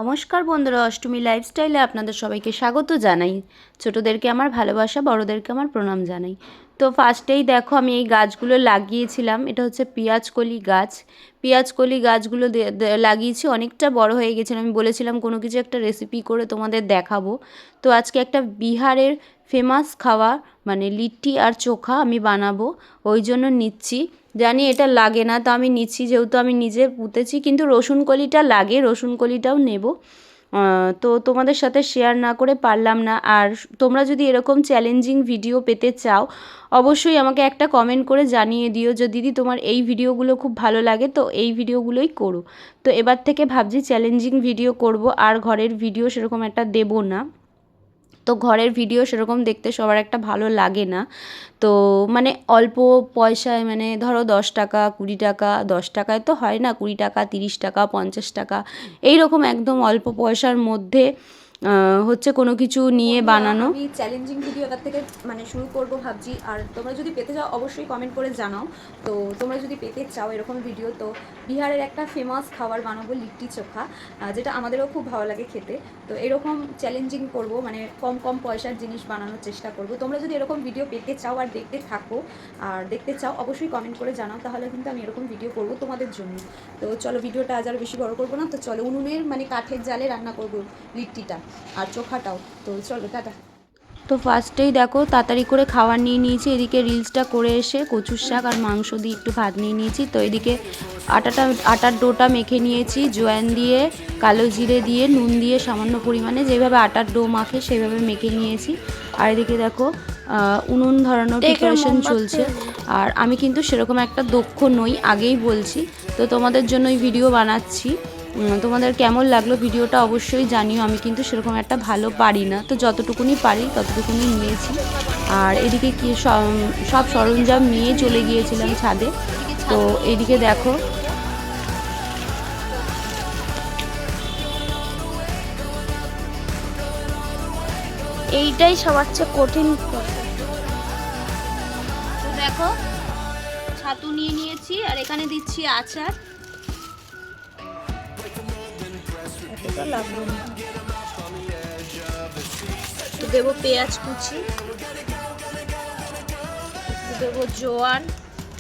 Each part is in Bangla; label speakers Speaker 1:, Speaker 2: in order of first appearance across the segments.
Speaker 1: নমস্কার বন্ধুরা, অষ্টমী লাইফস্টাইলে আপনাদের সবাইকে স্বাগত জানাই। ছোটদেরকে আমার ভালোবাসা, বড়দেরকে আমার প্রণাম জানাই। তো ফার্স্টেই দেখো আমি এই গাছগুলো লাগিয়েছিলাম। এটা হচ্ছে পেঁয়াজকলি গাছ। পেঁয়াজকলি গাছগুলো লাগিয়েছি, অনেকটা বড় হয়ে গেছিল। আমি বলেছিলাম কোনো কিছু একটা রেসিপি করে তোমাদের দেখাবো। তো আজকে একটা বিহারের ফেমাস খাওয়া মানে লিট্টি আর চোখা আমি বানাবো, ওই জন্য নিচ্ছি। জানি এটা লাগে না, তো আমি নিচ্ছি যেহেতু আমি নিজে পুঁতেছি। কিন্তু রসুন কলিটা লাগে, রসুন কলিটাও নেব। তো তোমাদের সাথে শেয়ার না করে পারলাম না। আর তোমরা যদি এরকম চ্যালেঞ্জিং ভিডিও পেতে চাও, অবশ্যই আমাকে একটা কমেন্ট করে জানিয়ে দিও যে দিদি তোমার এই ভিডিওগুলো খুব ভালো লাগে, তো এই ভিডিওগুলোই করো। তো এবার থেকে ভাবছি চ্যালেঞ্জিং ভিডিও করব, আর ঘরের ভিডিও সেরকম একটা দেব না। তো ঘরের ভিডিও সেরকম দেখতে সবার একটা ভালো লাগে না। তো মানে অল্প পয়সায়, মানে ধরো 10 টাকা 20 টাকা, 10 টাকায় তো হয় না, 20 টাকা 30 টাকা 50 টাকা এই রকম একদম অল্প পয়সার মধ্যে হচ্ছে কোনো কিছু নিয়ে বানানো।
Speaker 2: আমি চ্যালেঞ্জিং ভিডিও এবার থেকে মানে শুরু করব ভাবছি। আর তোমরা যদি পেতে চাও অবশ্যই কমেন্ট করে জানাও। তো তোমরা যদি পেতে চাও এরকম ভিডিও, তো বিহারের একটা ফেমাস খাবার বানাবো লিট্টি চোখা, যেটা আমাদেরও খুব ভালো লাগে খেতে। তো এরকম চ্যালেঞ্জিং করব, মানে কম কম পয়সার জিনিস বানানোর চেষ্টা করব। তোমরা যদি এরকম ভিডিও পেতে চাও আর দেখতে থাকো আর দেখতে চাও, অবশ্যই কমেন্ট করে জানাও, তাহলে কিন্তু আমি এরকম ভিডিও করব তোমাদের জন্য। তো চলো, ভিডিওটা আজ আর বেশি বড় করবো না। তো চলো, উনুনের মানে কাঠের জালে রান্না করব লিট্টিটা আর চোখাটাও। তো চলো, টাটা।
Speaker 1: তো ফার্স্টেই দেখো তাড়াতাড়ি করে খাবার নিয়ে নিয়েছি। এদিকে রিলসটা করে এসে কচুর শাক আর মাংস দিয়ে একটু ভাত নিয়ে নিয়েছি। তো এদিকে আটার ডোটা মেখে নিয়েছি, জোয়ান দিয়ে, কালো জিরে দিয়ে, নুন দিয়ে সামান্য পরিমাণে, যেভাবে আটার ডো মাখে সেভাবে মেখে নিয়েছি। আর এদিকে দেখো উনুন ধরানোর প্রিপারেশন চলছে। আর আমি কিন্তু সেরকম একটা দক্ষ নই, আগেই বলছি। তো তোমাদের জন্য এই ভিডিও বানাচ্ছি। তোমাদের কেমন লাগলো ভিডিওটা অবশ্যই জানিও। আমি কিন্তু সেরকম একটা ভালো পারি না, তো যতটুকুনি পারি ততটুকুনি নিয়েছি। আর এদিকে কি সব সরঞ্জাম নিয়ে চলে গিয়েছিলাম ছাদে। তো এদিকে দেখো
Speaker 3: এইটাই সবার চেয়ে কঠিন।
Speaker 1: তো দেখো ছাতু নিয়ে নিয়েছি, আর এখানে দিচ্ছি আচার। দেবো পেঁয়াজ কুচি, দেবো জোয়ান,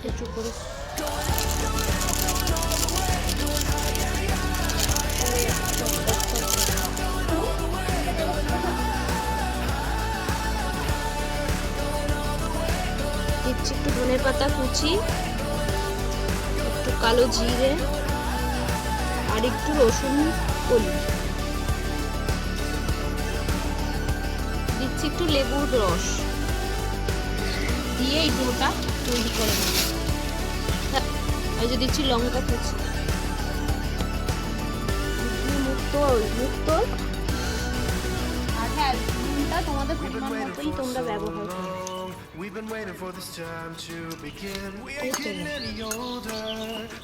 Speaker 1: একটু করে দিচ্ছি একটু ধনে পাতা কুচি, একটু কালো জিরে, আর একটু রসুন কলি, দিচ্ছি একটু লেবুর রস দিয়ে এই ডোটা তৈরি করে নেব। এই যে দিচ্ছি লঙ্কা কুচি, মুক্ত আর হ্যাঁ নুনটা তোমাদের পরিমাণ মতোই তোমরা ব্যবহার করো।
Speaker 4: We've been waiting for this time to begin. We ain't getting any older.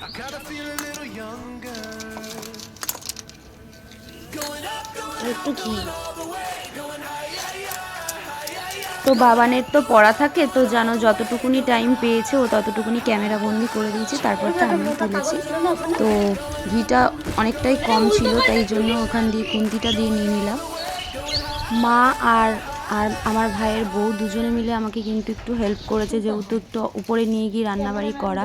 Speaker 4: I kinda feel a little younger. Going up, going all the way, going higher.
Speaker 1: তো বাবানের তো পড়া থাকে, তো জানো যতটুকুনি টাইম পেয়েছে ও ততটুকুনি ক্যামেরা বন্দি করে দিয়েছি, তারপরটা আমিও তুলেছি। তো ঘিটা অনেকটাই কম ছিল, তাই জন্য ওখান দিয়ে খুন্তিটা দিয়ে নিয়ে নিলাম। মা আর আর আমার ভাইয়ের বউ দুজনে মিলে আমাকে কিন্তু একটু হেল্প করেছে, যেহেতু একটু উপরে নিয়ে গিয়ে রান্নাবাড়ি করা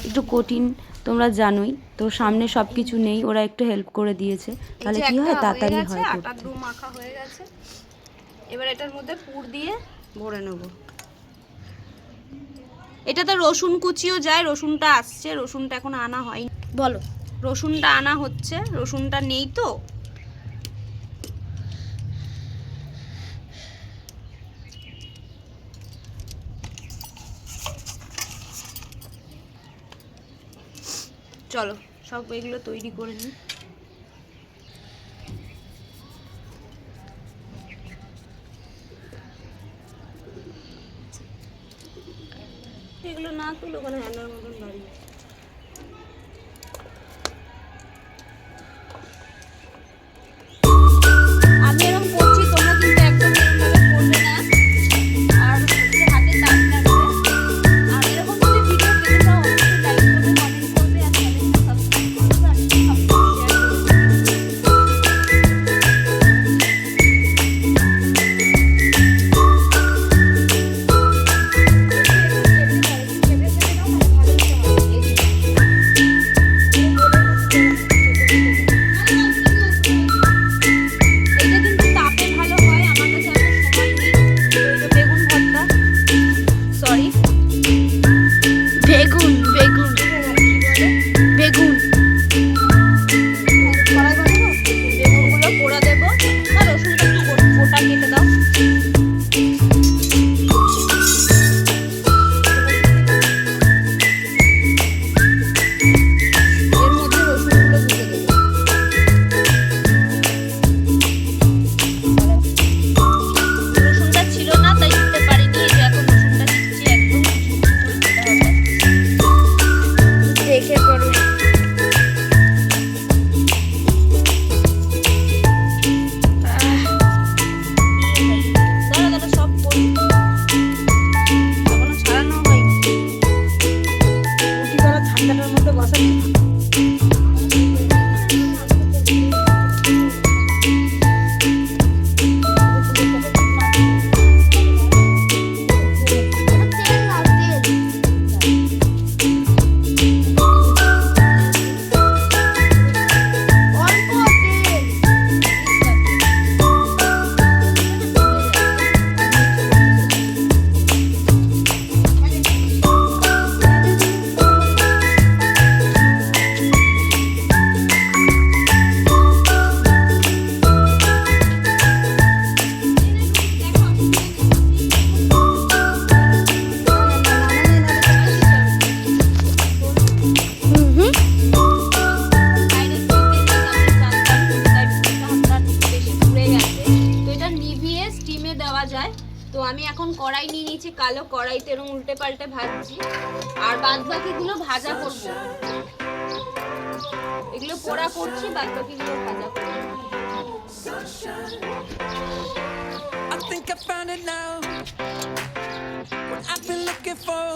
Speaker 1: একটু কঠিন, তোমরা জানোই। তো সামনে সব কিছু নেই, ওরা একটু হেল্প করে দিয়েছে, তাহলে কি হয় তাড়াতাড়ি হয়।
Speaker 2: আটার ডো মাখা হয়ে গেছে, এবার এটার মধ্যে পুর দিয়ে ভরে নেব। এটাতে রসুন কুচিও যায়, রসুনটা আসছে, রসুনটা এখন আনা হয়নি।
Speaker 3: বলো,
Speaker 2: রসুনটা আনা হচ্ছে, রসুনটা নেই তো। চলো সব এগুলো তৈরি করে নিই। এগুলো না তুলো, ওখানে হ্যান্ডার মতন দাঁড়িয়ে। আমি এরকম করছি, তোমরা কিন্তু একদম এরকমভাবে করবে না। আর হচ্ছে হাতে টাইম লাগবে। আর এরকম যদি ভিডিও পেতে চাও অবশ্যই লাইক করবে, কমেন্ট করবে, আর চ্যানেলটা সাবস্ক্রাইব করবে, আর সব শেয়ার করবে। তো আমি এখন কড়াই নিয়ে নিয়েছি, কালো কড়াইতে এরকম উল্টে পাল্টে ভাজছি, আর বাদ বাকিগুলো ভাজা করব। এগুলো পোড়া করছি, বাদ বাকিগুলো ভাজা করব।
Speaker 4: I think I found it now. What I've been looking for.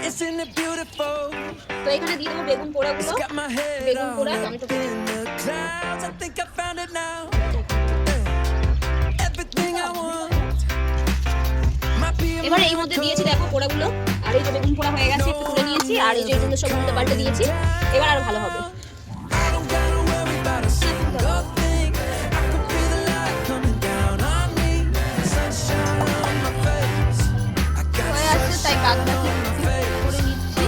Speaker 4: Isn't it beautiful?
Speaker 2: তো এখানে দিয়ে দেবো বেগুন পোড়াগুলো,
Speaker 4: It's got my head
Speaker 2: বেগুন
Speaker 4: all
Speaker 2: পোড়া,
Speaker 4: up
Speaker 2: tomato
Speaker 4: in the clouds. I think I found it now. Everything I want. Might be a
Speaker 2: এবার এই মধ্যে দিয়েছি দেখো পোড়াগুলো, আর এই যে বেগুন পোড়া হয়ে গেছে একটু তুলে নিয়েছি, আর এই যে এগুলো সব উল্টে পাল্টে দিয়েছি। এবার আরো ভালো হবে।
Speaker 4: I don't gotta worry about a single thing. I can feel the light coming down on me. Sunshine on my face. I got
Speaker 2: হয়ে আসছে, তাই বাদ বাকি করে নিচ্ছি।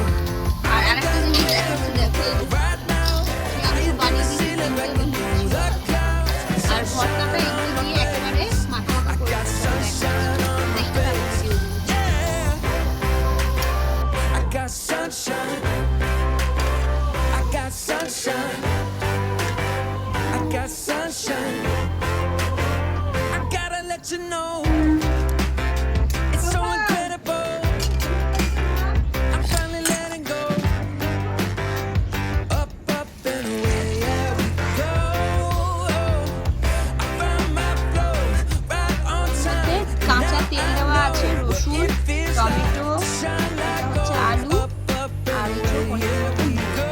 Speaker 2: আর আরেকটা জিনিস দেখাচ্ছি, দেখো এই যে
Speaker 4: right now.
Speaker 2: আমি একটু বানিয়ে দিচ্ছি
Speaker 4: The clouds.
Speaker 2: আর ভর্তাটা এগুলো দিয়ে একেবারে মাখা মাখা করে
Speaker 4: Sunshine on my face. Yeah. I got sunshine. I got sunshine. I got sunshine. I gotta let you know. It's so incredible. I'm finally letting go. Up, up and away, yeah, we go. I found my flow right on time.
Speaker 2: কাঁচা তেল দেওয়া আছে, রসুন, টমেটো,
Speaker 4: Shine like
Speaker 2: হচ্ছে আলু,
Speaker 4: up, up
Speaker 2: আর
Speaker 4: and
Speaker 2: হচ্ছে
Speaker 4: away,
Speaker 2: paneer
Speaker 4: yeah, we go.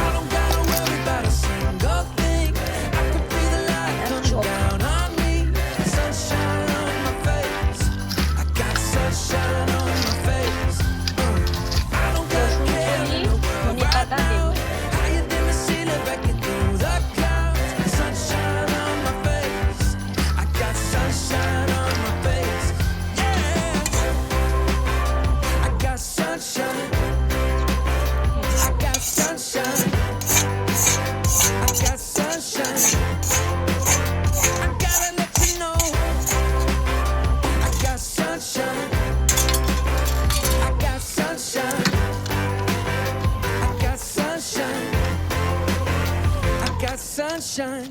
Speaker 4: I don't gotta worry about a single thing. I can feel the light coming down on me. Sunshine on my face. I got sunshine on my face. I don't gotta care.
Speaker 2: ধনে পাতা দেবো।
Speaker 4: Higher than the ceiling, breaking through the clouds. Sunshine on my face. I got sunshine on my face. Yeah. I got sunshine. I got sunshine. I got sunshine. I gotta let you know. I got sunshine. I got sunshine. I got sunshine. I got sunshine.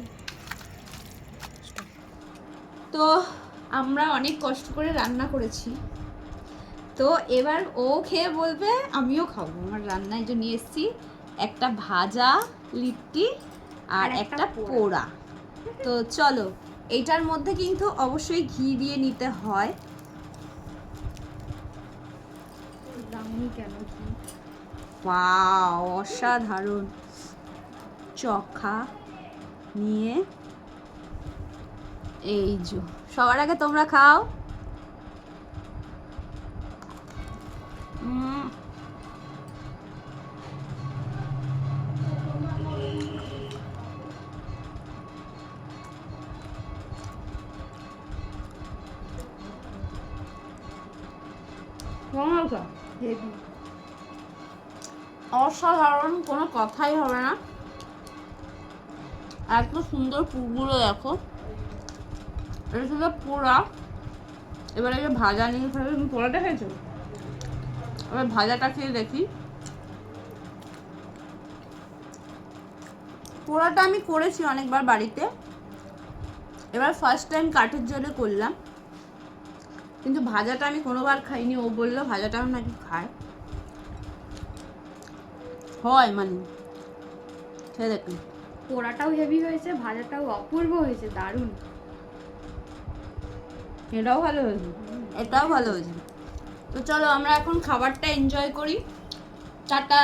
Speaker 2: তো আমরা অনেক কষ্ট করে রান্না করেছি, তো এবার ও খেয়ে বলবে আমিও খাবো। আমার রান্নায় যে নিয়ে এসেছি একটা ভাজা লিট্টি আর একটা পোড়া। তো চলো, এইটার মধ্যে কিন্তু অবশ্যই ঘি দিয়ে নিতে হয়। ওয়াও, অসাধারণ। চখা নিয়ে এই যে সবার আগে তোমরা খাও। অসাধারণ, কোনো কথাই হবে না। এত সুন্দর পুরগুলো দেখো, এটা ছিল পোড়া। এবারে যে ভাজা নিয়ে খাবে, তুমি পোড়াটা খেয়েছো, এবার ভাজাটা খেয়ে দেখি। পোড়াটা আমি করেছি অনেকবার বাড়িতে, এবার ফার্স্ট টাইম কাঠের জলে করলাম, কিন্তু ভাজাটা আমি কোনোবার খাইনি। ও বললো ভাজাটাও নাকি খায়, হয় মানে খেয়ে দেখুন।
Speaker 3: পোড়াটাও হেভি হয়েছে, ভাজাটাও অপূর্ব হয়েছে, দারুণ।
Speaker 2: এটাও ভালো হয়েছে, এটাও ভালো হয়েছে। তো চলো আমরা এখন খাবারটা এনজয় করি। টাটা।